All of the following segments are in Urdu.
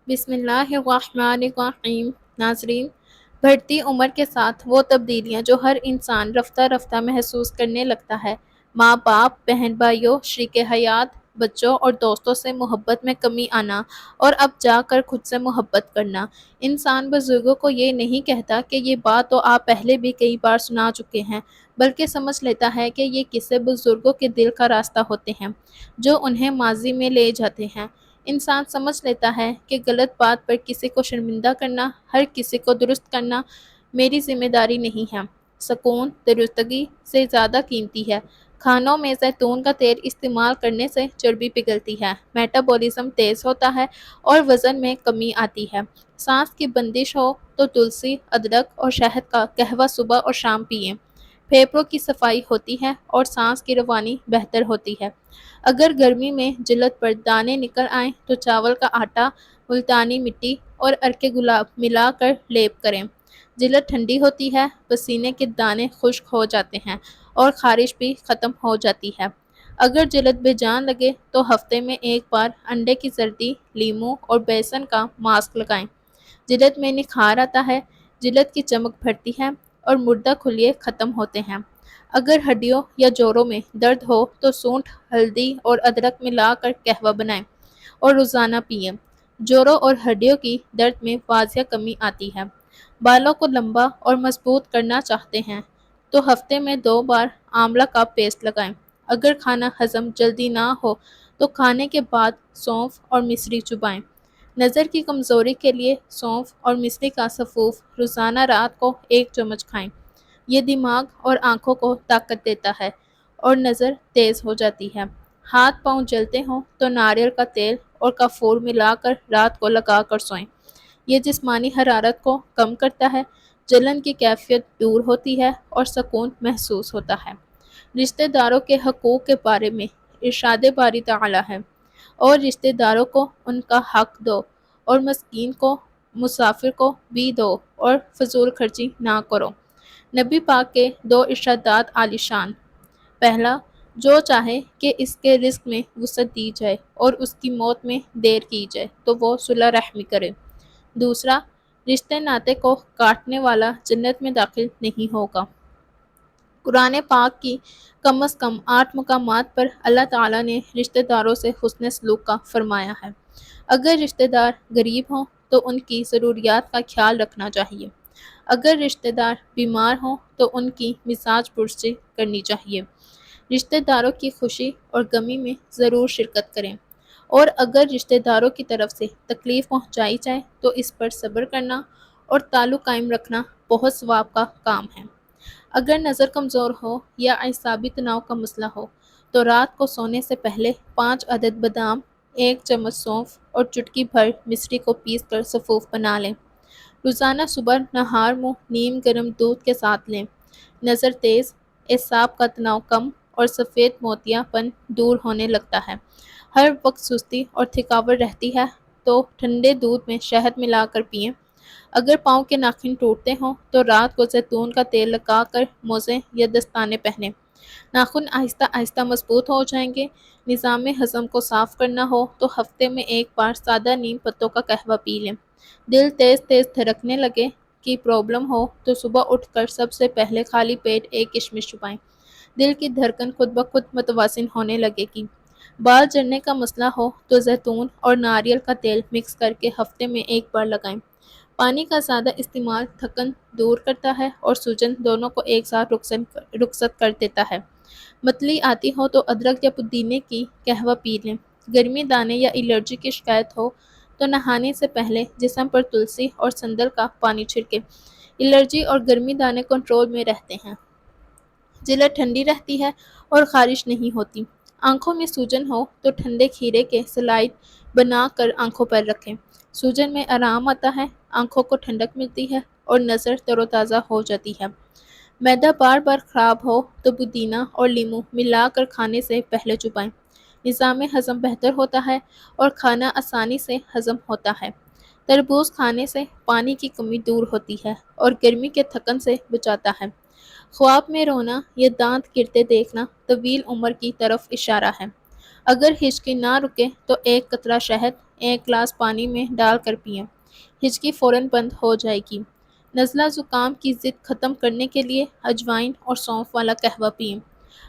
بسم اللہ الرحمن الرحیم۔ ناظرین، بڑھتی عمر کے ساتھ وہ تبدیلیاں جو ہر انسان رفتہ رفتہ محسوس کرنے لگتا ہے، ماں باپ، بہن بھائیوں، شریک حیات، بچوں اور دوستوں سے محبت میں کمی آنا اور اب جا کر خود سے محبت کرنا۔ انسان بزرگوں کو یہ نہیں کہتا کہ یہ بات تو آپ پہلے بھی کئی بار سنا چکے ہیں، بلکہ سمجھ لیتا ہے کہ یہ قصے بزرگوں کے دل کا راستہ ہوتے ہیں جو انہیں ماضی میں لے جاتے ہیں۔ انسان سمجھ لیتا ہے کہ غلط بات پر کسی کو شرمندہ کرنا، ہر کسی کو درست کرنا میری ذمہ داری نہیں ہے۔ سکون درستگی سے زیادہ قیمتی ہے۔ کھانوں میں زیتون کا تیل استعمال کرنے سے چربی پگھلتی ہے، میٹابولزم تیز ہوتا ہے اور وزن میں کمی آتی ہے۔ سانس کی بندش ہو تو تلسی، ادرک اور شہد کا قہوہ صبح اور شام پئیں۔ پھیپھڑوں کی صفائی ہوتی ہے اور سانس کی روانی بہتر ہوتی ہے۔ اگر گرمی میں جلد پر دانے نکل آئیں تو چاول کا آٹا، ملتانی مٹی اور عرق گلاب ملا کر لیپ کریں۔ جلد ٹھنڈی ہوتی ہے، پسینے کے دانے خشک ہو جاتے ہیں اور خارش بھی ختم ہو جاتی ہے۔ اگر جلد بے جان لگے تو ہفتے میں ایک بار انڈے کی زردی، لیموں اور بیسن کا ماسک لگائیں۔ جلد میں نکھار آتا ہے، جلد کی چمک بڑھتی ہے اور مردہ خلیے ختم ہوتے ہیں۔ اگر ہڈیوں یا جوڑوں میں درد ہو تو سونٹھ، ہلدی اور ادرک ملا کر قہوہ بنائیں اور روزانہ پئیں۔ جوڑوں اور ہڈیوں کی درد میں واضح کمی آتی ہے۔ بالوں کو لمبا اور مضبوط کرنا چاہتے ہیں تو ہفتے میں 2 بار آملہ کا پیسٹ لگائیں۔ اگر کھانا ہضم جلدی نہ ہو تو کھانے کے بعد سونف اور مصری چبائیں۔ نظر کی کمزوری کے لیے سونف اور مصری کا سفوف روزانہ رات کو 1 چمچ کھائیں۔ یہ دماغ اور آنکھوں کو طاقت دیتا ہے اور نظر تیز ہو جاتی ہے۔ ہاتھ پاؤں جلتے ہوں تو ناریل کا تیل اور کافور ملا کر رات کو لگا کر سوئیں۔ یہ جسمانی حرارت کو کم کرتا ہے، جلن کی کیفیت دور ہوتی ہے اور سکون محسوس ہوتا ہے۔ رشتہ داروں کے حقوق کے بارے میں ارشاد باری تعالیٰ ہے، اور رشتہ داروں کو ان کا حق دو اور مسکین کو، مسافر کو بھی دو اور فضول خرچی نہ کرو۔ نبی پاک کے 2 ارشادات عالی شان۔ پہلا، جو چاہے کہ اس کے رزق میں وسعت دی جائے اور اس کی موت میں دیر کی جائے تو وہ صلہ رحمی کرے۔ دوسرا، رشتے ناطے کو کاٹنے والا جنت میں داخل نہیں ہوگا۔ قرآن پاک کی کم از کم 8 مقامات پر اللہ تعالیٰ نے رشتہ داروں سے حسن سلوک کا فرمایا ہے۔ اگر رشتہ دار غریب ہوں تو ان کی ضروریات کا خیال رکھنا چاہیے۔ اگر رشتہ دار بیمار ہوں تو ان کی مزاج پرسی کرنی چاہیے۔ رشتہ داروں کی خوشی اور غمی میں ضرور شرکت کریں، اور اگر رشتہ داروں کی طرف سے تکلیف پہنچائی جائے تو اس پر صبر کرنا اور تعلق قائم رکھنا بہت ثواب کا کام ہے۔ اگر نظر کمزور ہو یا اعصابی تناؤ کا مسئلہ ہو تو رات کو سونے سے پہلے 5 عدد بادام، 1 چمچ سونف اور چٹکی بھر مصری کو پیس کر سفوف بنا لیں۔ روزانہ صبح نہار منہ نیم گرم دودھ کے ساتھ لیں۔ نظر تیز، اعصاب کا تناؤ کم اور سفید موتیاں پن دور ہونے لگتا ہے۔ ہر وقت سستی اور تھکاوٹ رہتی ہے تو ٹھنڈے دودھ میں شہد ملا کر پئیں۔ اگر پاؤں کے ناخن ٹوٹتے ہوں تو رات کو زیتون کا تیل لگا کر موزے یا دستانے پہنیں۔ ناخن آہستہ آہستہ مضبوط ہو جائیں گے۔ نظام ہضم کو صاف کرنا ہو تو ہفتے میں 1 بار سادہ نیم پتوں کا قہوہ پی لیں۔ دل تیز تیز دھڑکنے لگے کی پرابلم ہو تو صبح اٹھ کر سب سے پہلے خالی پیٹ 1 کشمش چبائیں۔ دل کی دھڑکن خود بخود متوازن ہونے لگے گی۔ بال جھڑنے کا مسئلہ ہو تو زیتون اور ناریل کا تیل مکس کر کے ہفتے میں 1 بار لگائیں۔ پانی کا زیادہ استعمال تھکن دور کرتا ہے اور سوجن دونوں کو ایک ساتھ رخصت کر دیتا ہے۔ متلی آتی ہو تو ادرک یا پودینے کی قہوہ پی لیں۔ گرمی، دانے یا الرجی کی شکایت ہو تو نہانے سے پہلے جسم پر تلسی اور سندل کا پانی چھڑکیں۔ الرجی اور گرمی دانے کنٹرول میں رہتے ہیں۔ جلد ٹھنڈی رہتی ہے اور خارش نہیں ہوتی۔ آنکھوں میں سوجن ہو تو ٹھنڈے کھیرے کے سلائڈ بنا کر آنکھوں پر رکھیں۔ سوجن میں آرام آتا ہے، آنکھوں کو ٹھنڈک ملتی ہے اور نظر تر و تازہ ہو جاتی ہے۔ معدہ بار بار خراب ہو تو پودینہ اور لیموں ملا کر کھانے سے پہلے چبائیں۔ نظام ہضم بہتر ہوتا ہے اور کھانا آسانی سے ہضم ہوتا ہے۔ تربوز کھانے سے پانی کی کمی دور ہوتی ہے اور گرمی کے تھکن سے بچاتا ہے۔ خواب میں رونا یا دانت گرتے دیکھنا طویل عمر کی طرف اشارہ ہے۔ اگر ہچکی نہ رکے تو 1 قطرہ شہد ایک گلاس پانی میں ڈال کر پئیں، ہچکی فوراً بند ہو جائے گی۔ نزلہ زکام کی ضد ختم کرنے کے لیے اجوائن اور سونف والا قہوہ پئیں۔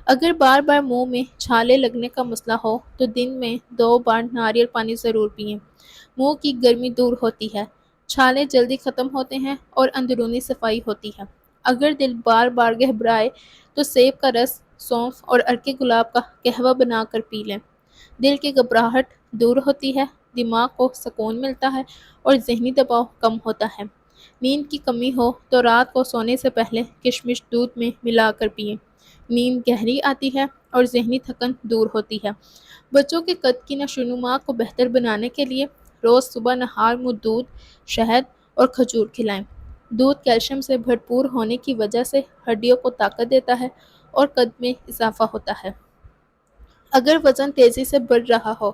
اگر بار بار منہ میں چھالے لگنے کا مسئلہ ہو تو دن میں 2 بار ناریل پانی ضرور پئیں۔ منہ کی گرمی دور ہوتی ہے، چھالے جلدی ختم ہوتے ہیں اور اندرونی صفائی ہوتی ہے۔ اگر دل بار بار گھبرائے تو سیب کا رس، سونف اور عرق گلاب کا قہوہ بنا کر پی لیں۔ دل کی گھبراہٹ دور ہوتی ہے، دماغ کو سکون ملتا ہے اور ذہنی دباؤ کم ہوتا ہے۔ نیند کی کمی ہو تو رات کو سونے سے پہلے کشمش دودھ میں ملا کر پئیں۔ نیند گہری آتی ہے اور ذہنی تھکن دور ہوتی ہے۔ بچوں کے قد کی نشوونما کو بہتر بنانے کے لیے روز صبح نہار منہ دودھ، شہد اور کھجور کھلائیں۔ دودھ کیلشیم سے بھرپور ہونے کی وجہ سے ہڈیوں کو طاقت دیتا ہے اور قد میں اضافہ ہوتا ہے۔ اگر وزن تیزی سے بڑھ رہا ہو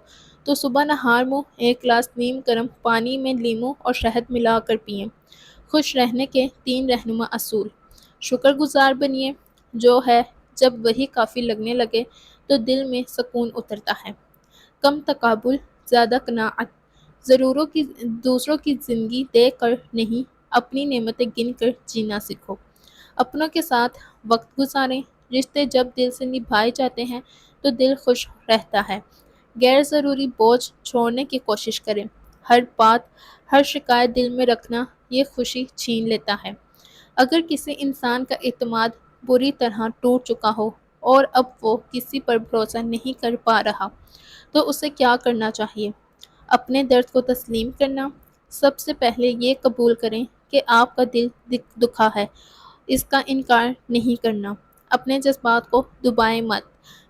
تو صبح نہار منہ 1 گلاس نیم گرم پانی میں لیموں اور شہد ملا کر پئیں۔ خوش رہنے کے 3 رہنما اصول۔ شکر گزار بنیے، جو ہے جب وہی کافی لگنے لگے تو دل میں سکون اترتا ہے۔ کم تکابر، زیادہ قناعت۔ دوسروں کی زندگی دیکھ کر نہیں، اپنی نعمتیں گن کر جینا سیکھو۔ اپنوں کے ساتھ وقت گزاریں۔ رشتے جب دل سے نبھائے جاتے ہیں تو دل خوش رہتا ہے۔ غیر ضروری بوجھ چھوڑنے کی کوشش کریں۔ ہر شکایت دل میں رکھنا یہ خوشی چھین لیتا ہے۔ اگر کسی انسان کا اعتماد بری طرح ٹوٹ چکا ہو اور اب وہ کسی پر بھروسہ نہیں کر پا رہا تو اسے کیا کرنا چاہیے؟ اپنے درد کو تسلیم کرنا۔ سب سے پہلے یہ قبول کریں کہ آپ کا دل دکھا ہے، اس کا انکار نہیں کرنا۔ اپنے جذبات کو دبائیں مت،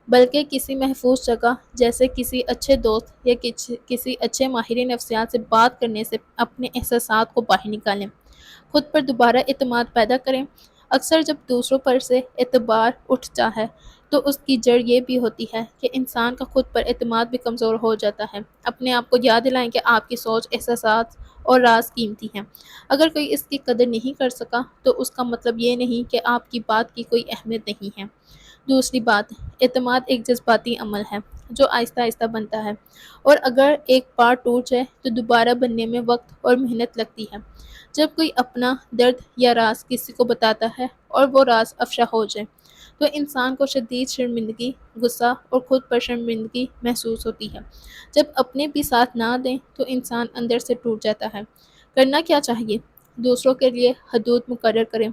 بلکہ کسی محفوظ جگہ جیسے کسی اچھے دوست یا کسی اچھے ماہر نفسیات سے بات کرنے سے اپنے احساسات کو باہر نکالیں۔ خود پر دوبارہ اعتماد پیدا کریں۔ اکثر جب دوسروں پر سے اعتبار اٹھتا ہے تو اس کی جڑ یہ بھی ہوتی ہے کہ انسان کا خود پر اعتماد بھی کمزور ہو جاتا ہے۔ اپنے آپ کو یاد دلائیں کہ آپ کی سوچ، احساسات اور راز قیمتی ہیں۔ اگر کوئی اس کی قدر نہیں کر سکا تو اس کا مطلب یہ نہیں کہ آپ کی بات کی کوئی اہمیت نہیں ہے۔ دوسری بات، اعتماد ایک جذباتی عمل ہے جو آہستہ آہستہ بنتا ہے، اور اگر ایک بار ٹوٹ جائے تو دوبارہ بننے میں وقت اور محنت لگتی ہے۔ جب کوئی اپنا درد یا راز کسی کو بتاتا ہے اور وہ راز افشا ہو جائے تو انسان کو شدید شرمندگی، غصہ اور خود پر شرمندگی محسوس ہوتی ہے۔ جب اپنے بھی ساتھ نہ دیں تو انسان اندر سے ٹوٹ جاتا ہے۔ کرنا کیا چاہیے؟ دوسروں کے لیے حدود مقرر کریں۔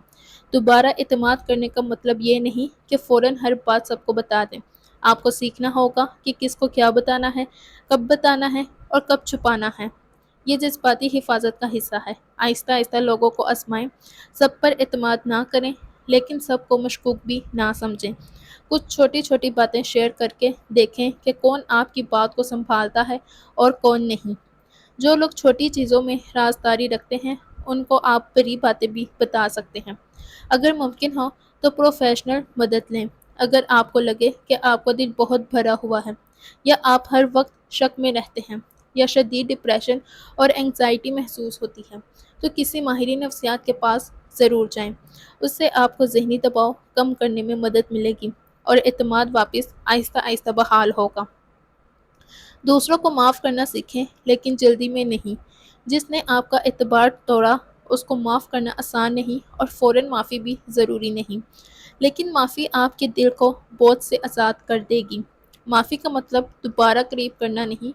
دوبارہ اعتماد کرنے کا مطلب یہ نہیں کہ فوراً ہر بات سب کو بتا دیں۔ آپ کو سیکھنا ہوگا کہ کس کو کیا بتانا ہے، کب بتانا ہے اور کب چھپانا ہے۔ یہ جذباتی حفاظت کا حصہ ہے۔ آہستہ آہستہ لوگوں کو آزمائیں۔ سب پر اعتماد نہ کریں، لیکن سب کو مشکوک بھی نہ سمجھیں۔ کچھ چھوٹی چھوٹی باتیں شیئر کر کے دیکھیں کہ کون آپ کی بات کو سنبھالتا ہے اور کون نہیں۔ جو لوگ چھوٹی چیزوں میں رازداری رکھتے ہیں ان کو آپ بڑی باتیں بھی بتا سکتے ہیں۔ اگر ممکن ہو تو پروفیشنل مدد لیں۔ اگر آپ کو لگے کہ آپ کا دل بہت بھرا ہوا ہے، یا آپ ہر وقت شک میں رہتے ہیں، یا شدید ڈپریشن اور اینگزائٹی محسوس ہوتی ہے تو کسی ماہر نفسیات کے پاس ضرور جائیں۔ اس سے آپ کو ذہنی دباؤ کم کرنے میں مدد ملے گی اور اعتماد واپس آہستہ آہستہ بحال ہوگا۔ دوسروں کو معاف کرنا سیکھیں، لیکن جلدی میں نہیں۔ جس نے آپ کا اعتبار توڑا اس کو معاف کرنا آسان نہیں اور فوراً معافی بھی ضروری نہیں، لیکن معافی آپ کے دل کو بوجھ سے آزاد کر دے گی۔ معافی کا مطلب دوبارہ قریب کرنا نہیں،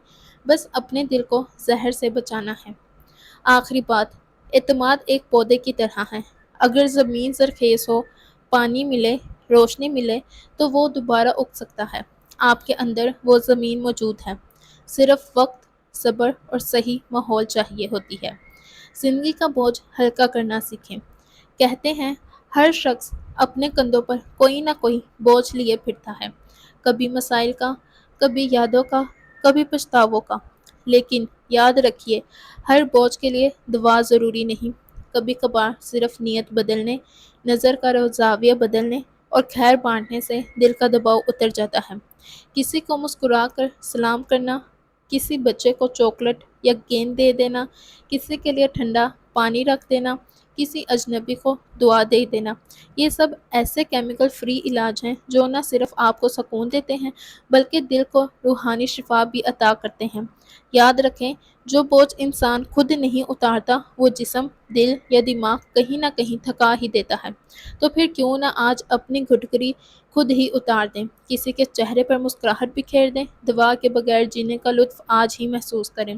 بس اپنے دل کو زہر سے بچانا ہے۔ آخری بات، اعتماد ایک پودے کی طرح ہے۔ اگر زمین زرخیز ہو، پانی ملے، روشنی ملے تو وہ دوبارہ اگ سکتا ہے۔ آپ کے اندر وہ زمین موجود ہے، صرف وقت، صبر اور صحیح ماحول چاہیے ہوتی ہے۔ زندگی کا بوجھ ہلکا کرنا سیکھیں۔ کہتے ہیں ہر شخص اپنے کندھوں پر کوئی نہ کوئی بوجھ لیے پھرتا ہے، کبھی مسائل کا، کبھی یادوں کا، کبھی پچھتاووں کا۔ لیکن یاد رکھیے، ہر بوجھ کے لیے دعا ضروری نہیں۔ کبھی کبھار صرف نیت بدلنے، نظر کا زاویہ بدلنے اور خیر بانٹنے سے دل کا دباؤ اتر جاتا ہے۔ کسی کو مسکرا کر سلام کرنا، کسی بچے کو چاکلیٹ یا گیند دے دینا، کسی کے لیے ٹھنڈا پانی رکھ دینا، کسی اجنبی کو دعا دے دینا، یہ سب ایسے کیمیکل فری علاج ہیں جو نہ صرف آپ کو سکون دیتے ہیں بلکہ دل کو روحانی شفا بھی عطا کرتے ہیں۔ یاد رکھیں، جو بوجھ انسان خود نہیں اتارتا وہ جسم، دل یا دماغ کہیں نہ کہیں تھکا ہی دیتا ہے۔ تو پھر کیوں نہ آج اپنی گھٹکری خود ہی اتار دیں، کسی کے چہرے پر مسکراہٹ بکھیر دیں، دوا کے بغیر جینے کا لطف آج ہی محسوس کریں۔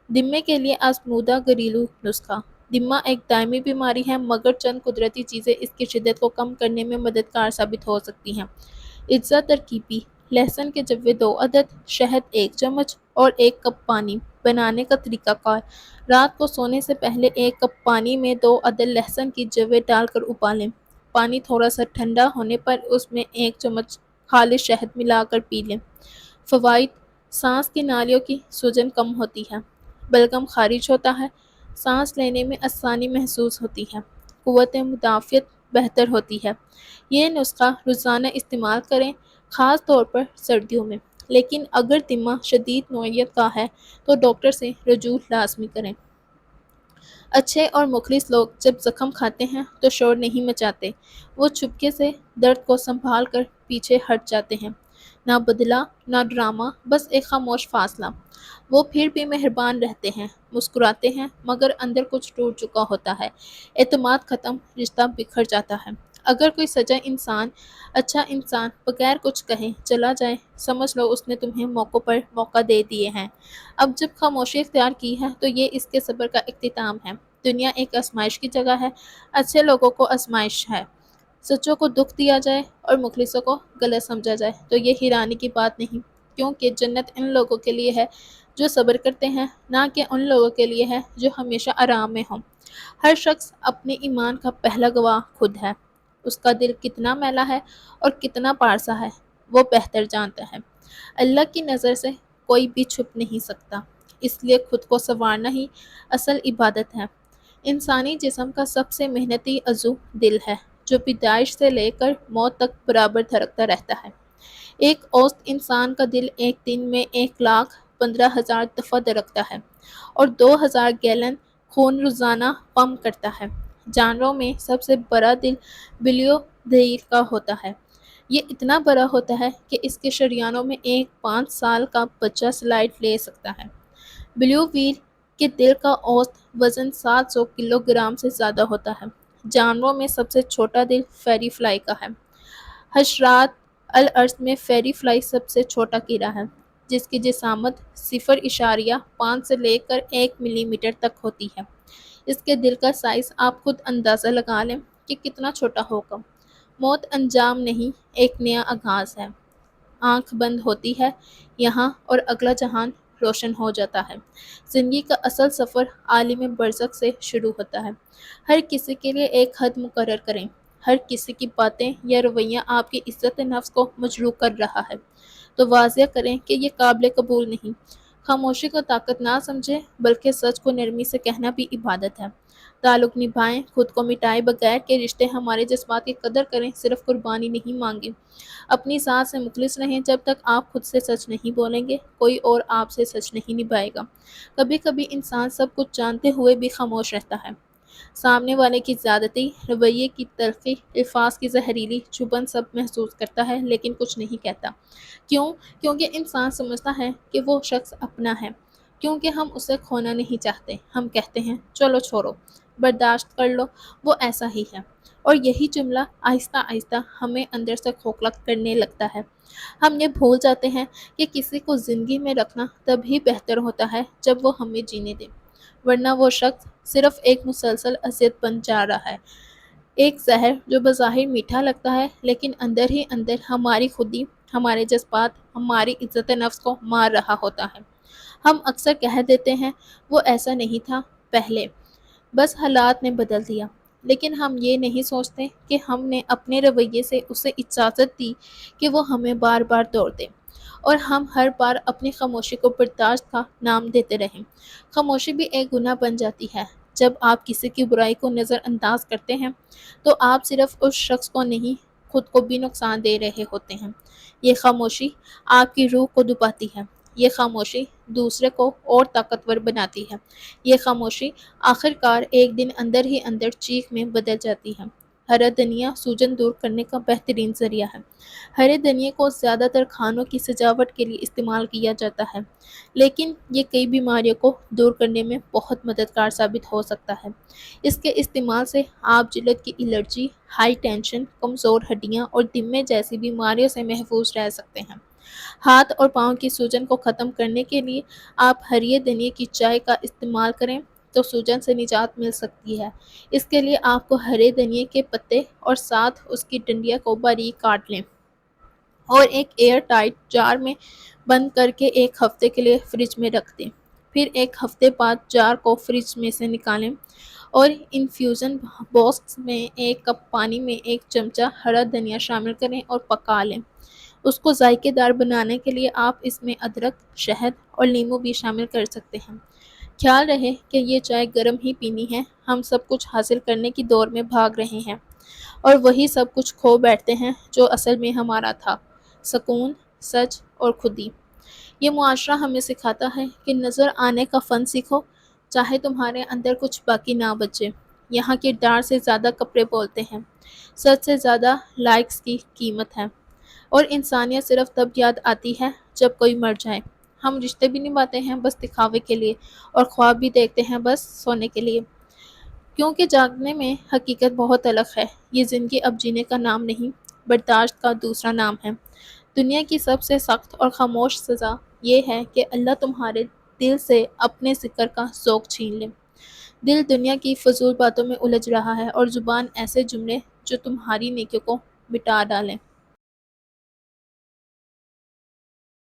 دمے کے لیے آزمودہ گھریلو نسخہ۔ دمہ ایک دائمی بیماری ہے مگر چند قدرتی چیزیں اس کی شدت کو کم کرنے میں مددگار ثابت ہو سکتی ہیں۔ اجزا ترکیبی: لہسن کے جوے 2 عدد، شہد 1 چمچ اور 1 کپ پانی۔ بنانے کا طریقہ کار: رات کو سونے سے پہلے 1 کپ پانی میں 2 عدد لہسن کی جویں ڈال کر ابالیں۔ پانی تھوڑا سا ٹھنڈا ہونے پر اس میں 1 چمچ خالص شہد ملا کر پی لیں۔ فوائد: سانس کی نالیوں کی سوجن کم ہوتی ہے، بلغم خارج ہوتا ہے، سانس لینے میں آسانی محسوس ہوتی ہے، قوت مدافعت بہتر ہوتی ہے۔ یہ نسخہ روزانہ استعمال کریں، خاص طور پر سردیوں میں، لیکن اگر دمہ شدید نوعیت کا ہے تو ڈاکٹر سے رجوع لازمی کریں۔ اچھے اور مخلص لوگ جب زخم کھاتے ہیں تو شور نہیں مچاتے، وہ چپکے سے درد کو سنبھال کر پیچھے ہٹ جاتے ہیں۔ نہ بدلہ، نہ ڈرامہ، بس ایک خاموش فاصلہ۔ وہ پھر بھی مہربان رہتے ہیں، مسکراتے ہیں، مگر اندر کچھ ٹوٹ چکا ہوتا ہے۔ اعتماد ختم، رشتہ بکھر جاتا ہے۔ اگر کوئی سچا انسان، اچھا انسان بغیر کچھ کہے چلا جائے، سمجھ لو اس نے تمہیں موقع پر موقع دے دیے ہیں۔ اب جب خاموشی اختیار کی ہے تو یہ اس کے صبر کا اختتام ہے۔ دنیا ایک آزمائش کی جگہ ہے، اچھے لوگوں کو آزمائش ہے۔ سچوں کو دکھ دیا جائے اور مخلصوں کو غلط سمجھا جائے تو یہ حیرانی کی بات نہیں، کیونکہ جنت ان لوگوں کے لیے ہے جو صبر کرتے ہیں، نہ کہ ان لوگوں کے لیے ہے جو ہمیشہ آرام میں ہوں۔ ہر شخص اپنے ایمان کا پہلا گواہ خود ہے۔ اس کا دل کتنا میلا ہے اور کتنا پارسا ہے، وہ بہتر جانتا ہے۔ اللہ کی نظر سے کوئی بھی چھپ نہیں سکتا، اس لیے خود کو سنوارنا ہی اصل عبادت ہے۔ انسانی جسم کا سب سے محنتی عضو دل ہے، جو پیدائش سے لے کر موت تک برابر دھڑکتا رہتا ہے۔ ایک اوسط انسان کا دل ایک دن میں 1,15,000 دفعہ دھڑکتا ہے اور 2,000 گیلن خون روزانہ پمپ کرتا ہے۔ جانوروں میں سب سے بڑا دل بلیو ویل کا ہوتا ہے۔ یہ اتنا بڑا ہوتا ہے کہ اس کے شریانوں میں ایک 5 سال کا بچہ سلائڈ لے سکتا ہے۔ بلیو ویل کے دل کا اوسط وزن 700 کلو گرام سے زیادہ ہوتا ہے۔ جانوروں میں سب سے چھوٹا دل فیری فلائی کا ہے۔ حشرات الارض میں فیری فلائی سب سے چھوٹا کیڑا ہے، جس کی جسامت 0.5 سے لے کر 1 ملی میٹر تک ہوتی ہے۔ اس کے دل کا سائز آپ خود اندازہ لگا لیں کہ کتنا چھوٹا ہوگا۔ موت انجام نہیں، ایک نیا آغاز ہے۔ آنکھ بند ہوتی ہے یہاں اور اگلا جہان روشن ہو جاتا ہے۔ زندگی کا اصل سفر عالم برزخ سے شروع ہوتا ہے۔ ہر کسی کے لیے ایک حد مقرر کریں۔ ہر کسی کی باتیں یا رویہ آپ کی عزت نفس کو مجروح کر رہا ہے تو واضح کریں کہ یہ قابل قبول نہیں۔ خاموشی کو طاقت نہ سمجھیں، بلکہ سچ کو نرمی سے کہنا بھی عبادت ہے۔ تعلق نبھائیں، خود کو مٹائے بغیر کہ رشتے ہمارے جذبات کی قدر کریں، صرف قربانی نہیں مانگیں۔ اپنی ذات سے مخلص رہیں، جب تک آپ خود سے سچ نہیں بولیں گے کوئی اور آپ سے سچ نہیں نبھائے گا۔ کبھی کبھی انسان سب کچھ جانتے ہوئے بھی خاموش رہتا ہے۔ سامنے والے کی زیادتی، رویے کی تلخی، الفاظ کی زہریلی چبھن سب محسوس کرتا ہے لیکن کچھ نہیں کہتا۔ کیوں؟ کیونکہ انسان سمجھتا ہے کہ وہ شخص اپنا ہے، کیونکہ ہم اسے کھونا نہیں چاہتے۔ ہم کہتے ہیں چلو چھوڑو، برداشت کر لو، وہ ایسا ہی ہے۔ اور یہی جملہ آہستہ آہستہ ہمیں اندر سے کھوکھلا کرنے لگتا ہے۔ ہم یہ بھول جاتے ہیں کہ کسی کو زندگی میں رکھنا تب ہی بہتر ہوتا ہے جب وہ ہمیں جینے دے، ورنہ وہ شخص صرف ایک مسلسل اذیت بن جا رہا ہے، ایک زہر جو بظاہر میٹھا لگتا ہے لیکن اندر ہی اندر ہماری خودی، ہمارے جذبات، ہماری عزت نفس کو مار رہا ہوتا ہے۔ ہم اکثر کہہ دیتے ہیں وہ ایسا نہیں تھا پہلے، بس حالات نے بدل دیا، لیکن ہم یہ نہیں سوچتے کہ ہم نے اپنے رویے سے اسے اجازت دی کہ وہ ہمیں بار بار توڑ دے، اور ہم ہر بار اپنی خاموشی کو برداشت کا نام دیتے رہیں۔ خاموشی بھی ایک گناہ بن جاتی ہے۔ جب آپ کسی کی برائی کو نظر انداز کرتے ہیں تو آپ صرف اس شخص کو نہیں، خود کو بھی نقصان دے رہے ہوتے ہیں۔ یہ خاموشی آپ کی روح کو دباتی ہے، یہ خاموشی دوسرے کو اور طاقتور بناتی ہے۔ یہ خاموشی آخر کار ایک دن اندر ہی اندر چیخ میں بدل جاتی ہے۔ ہرا دھنیا سوجن دور کرنے کا بہترین ذریعہ ہے۔ ہرے دھنیے کو زیادہ تر کھانوں کی سجاوٹ کے لیے استعمال کیا جاتا ہے، لیکن یہ کئی بیماریوں کو دور کرنے میں بہت مددگار ثابت ہو سکتا ہے۔ اس کے استعمال سے آپ جلد کی الرجی، ہائی ٹینشن، کمزور ہڈیاں اور دمے جیسی بیماریوں سے محفوظ رہ سکتے ہیں۔ ہاتھ اور پاؤں کی سوجن کو ختم کرنے کے لیے آپ ہرے دھنیے کی چائے کا استعمال کریں تو سوجن سے نجات مل سکتی ہے۔ اس کے لیے آپ کو ہرے دھنیے کے پتے اور ساتھ اس کی ڈنڈیاں کو باریک کاٹ لیں اور ایک ایئر ٹائٹ جار میں بند کر کے ایک ہفتے کے لیے فریج میں رکھ دیں۔ پھر ایک ہفتے بعد جار کو فریج میں سے نکالیں اور انفیوژن باکس میں ایک کپ پانی میں ایک چمچہ ہرا دھنیا شامل کریں اور پکا لیں۔ اس کو ذائقے دار بنانے کے لیے آپ اس میں ادرک، شہد اور لیموں بھی شامل کر سکتے ہیں۔ خیال رہے کہ یہ چائے گرم ہی پینی ہے۔ ہم سب کچھ حاصل کرنے کی دوڑ میں بھاگ رہے ہیں اور وہی سب کچھ کھو بیٹھتے ہیں جو اصل میں ہمارا تھا: سکون، سچ اور خودی۔ یہ معاشرہ ہمیں سکھاتا ہے کہ نظر آنے کا فن سیکھو، چاہے تمہارے اندر کچھ باقی نہ بچے۔ یہاں کردار سے زیادہ کپڑے بولتے ہیں، سچ سے زیادہ لائکس کی قیمت ہے، اور انسانیت صرف تب یاد آتی ہے جب کوئی مر جائے۔ ہم رشتے بھی نبھاتے ہیں بس دکھاوے کے لیے، اور خواب بھی دیکھتے ہیں بس سونے کے لیے، کیونکہ جاگنے میں حقیقت بہت الگ ہے۔ یہ زندگی اب جینے کا نام نہیں، برداشت کا دوسرا نام ہے۔ دنیا کی سب سے سخت اور خاموش سزا یہ ہے کہ اللہ تمہارے دل سے اپنے ذکر کا ذوق چھین لے۔ دل دنیا کی فضول باتوں میں الجھ رہا ہے اور زبان ایسے جملے جو تمہاری نیکیوں کو مٹا ڈالیں۔